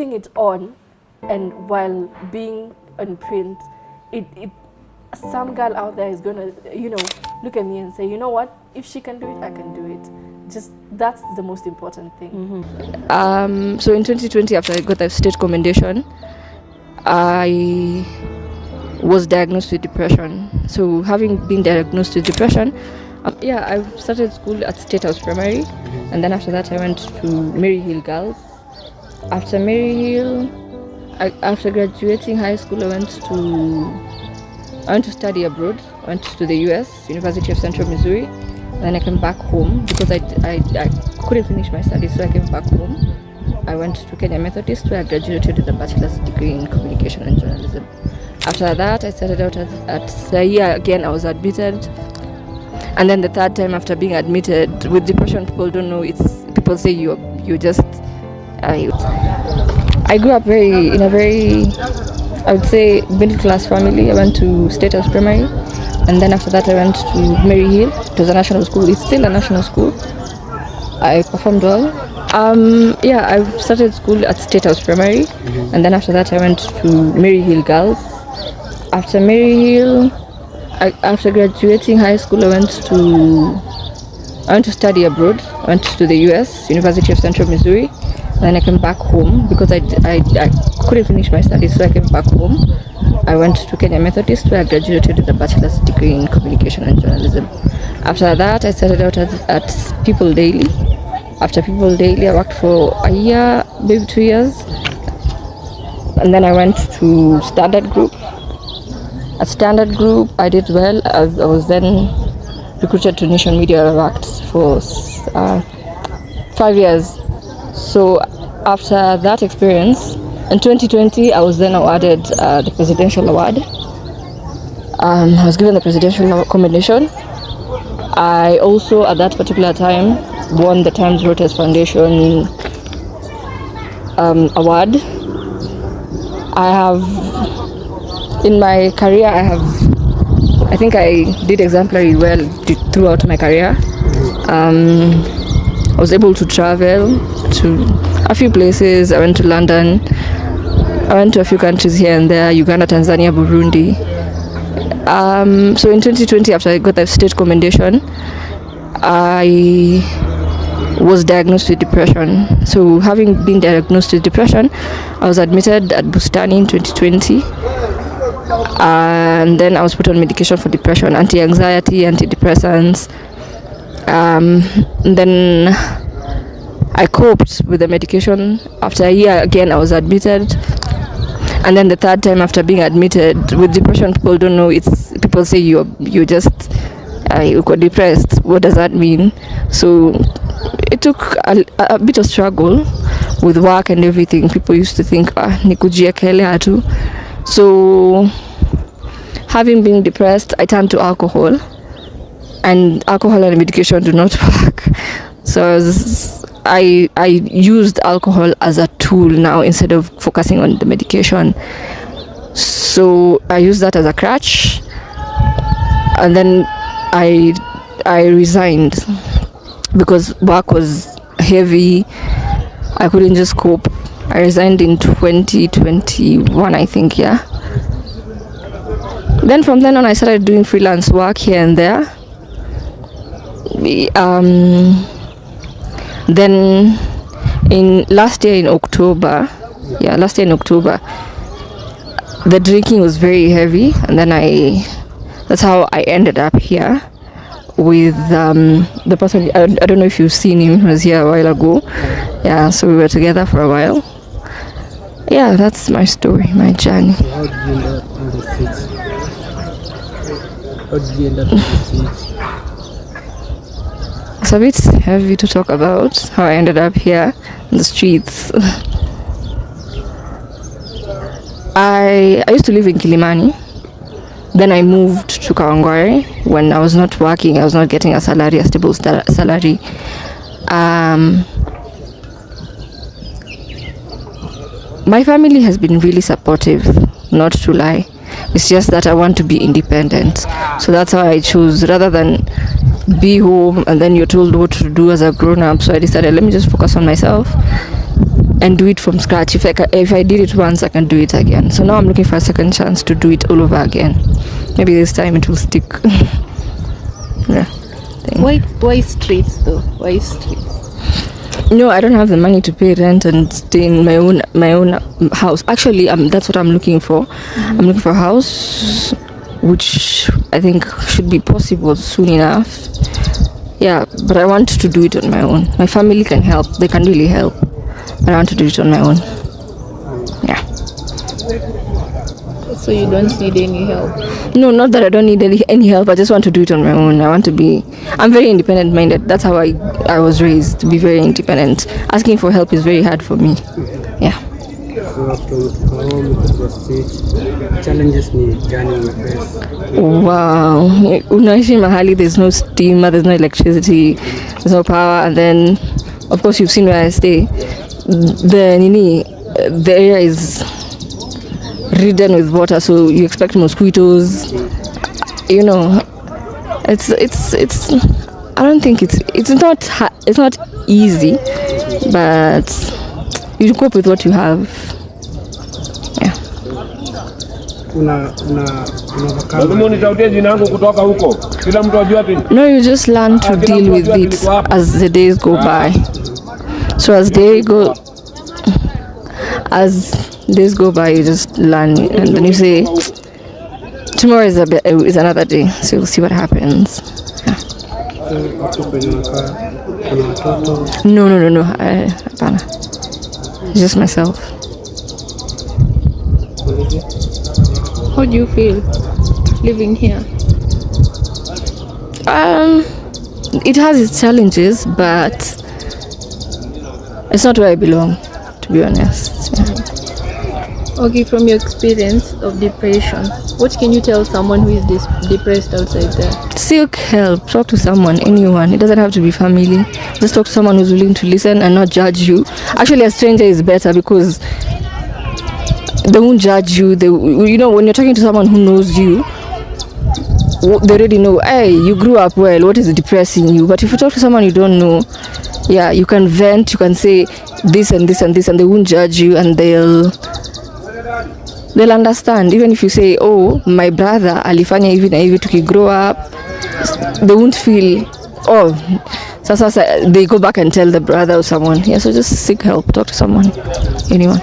putting it on and while being on print, it some girl out there is gonna, look at me and say, you know what, if she can do it, I can do it. Just that's the most important thing. So in 2020, after I got the state commendation, I was diagnosed with depression. So having been diagnosed with depression, I started school at State House Primary, and then after that I went to Mary Hill Girls. After Mary Hill, after graduating high school, I went to study abroad. I went to the US, University of Central Missouri. And then I came back home because I couldn't finish my studies, so I came back home. I went to Kenya Methodist, where I graduated with a bachelor's degree in communication and journalism. After that, I started out at the year again. I was admitted, and then the third time after being admitted with depression, people don't know. People say you just. I grew up in a very, I would say, middle class family. I went to State House Primary, and then after that I went to Mary Hill. It was a national school. It's still a national school. I performed well. I started school at State House Primary, and then after that I went to Mary Hill Girls. After Mary Hill, after graduating high school, I went to study abroad. I went to the US, University of Central Missouri. Then I came back home because I couldn't finish my studies, so I came back home. I went to Kenya Methodist, where I graduated with a bachelor's degree in communication and journalism. After that, I started out at People Daily. After People Daily, I worked for a year, maybe 2 years. And then I went to Standard Group. At Standard Group, I did well. I was then recruited to Nation Media. I worked for 5 years. So after that experience, in 2020, I was then awarded the Presidential Award. I was given the Presidential Commendation. I also, at that particular time, won the Times Reuters Foundation award. In my career, I think I did exemplary well throughout my career. I was able to travel to a few places. I went to London. I went to a few countries here and there, Uganda, Tanzania, Burundi. So in 2020, after I got the state commendation, I was diagnosed with depression. So having been diagnosed with depression, I was admitted at Bustani in 2020. And then I was put on medication for depression, anti-anxiety, antidepressants. Then I coped with the medication. After a year again, I was admitted. And then the third time after being admitted with depression, people don't know. People say you got depressed. What does that mean? So it took a bit of struggle with work and everything. People used to think nikujiekele tu. So having been depressed, I turned to alcohol, and alcohol and medication do not work. So I used alcohol as a tool now instead of focusing on the medication. So I used that as a crutch, and then I resigned because work was heavy. I couldn't just cope. I resigned in 2021, I think, yeah. Then from then on, I started doing freelance work here and there. Then last year in October, the drinking was very heavy, and then that's how I ended up here with the person. I don't know if you've seen him. He was here a while ago. Yeah, so we were together for a while. Yeah, that's my story, my journey. So how did you end up in the streets? How did you end up in the streets? It's a bit heavy to talk about how I ended up here in the streets. I used to live in Kilimani. Then I moved to Kawangware when I was not working. I was not getting a stable salary. My family has been really supportive, not to lie. It's just that I want to be independent. So that's how I chose, rather than be home and then you're told what to do as a grown-up. So I decided, let me just focus on myself. and do it from scratch. If I did it once, I can do it again. So now I'm looking for a second chance to do it all over again. Maybe this time it will stick. Yeah. Why streets though? Why streets? No, I don't have the money to pay rent and stay in my own house. Actually, that's what I'm looking for. I'm looking for a house, which I think should be possible soon enough. Yeah, but I want to do it on my own. My family can help. They can really help. But I want to do it on my own. Yeah. So you don't need any help? No, not that I don't need any help. I just want to do it on my own. I'm very independent minded. That's how I was raised, to be very independent. Asking for help is very hard for me. Yeah. So from home to the street, challenges me gani face. Wow. Unaishi mahali, there's no steam, there's no electricity, there's no power, and then of course you've seen where I stay. The area is ridden with water, so you expect mosquitoes. You know, it's I don't think it's not easy, but you cope with what you have. Yeah. No, you just learn to deal with it as the days go by. So as days go by, you just learn, and then you say, tomorrow is another day, so we'll see what happens. Yeah. No. Hapana. Just myself. How do you feel living here? It has its challenges, but it's not where I belong, to be honest. Yeah. Okay, from your experience of depression, what can you tell someone who is depressed outside there? Seek help. Talk to someone, anyone. It doesn't have to be family. Just talk to someone who's willing to listen and not judge you. Actually, a stranger is better because they won't judge you. When you're talking to someone who knows you, they already know, hey, you grew up well, what is depressing you? But if you talk to someone you don't know, yeah, you can vent, you can say this and this and this, and they won't judge you, and they'll understand. Even if you say, oh, my brother alifanya hivi na hivi tukigrow up, they won't feel, oh, they go back and tell the brother or someone. Yeah, so just seek help, talk to someone, anyone.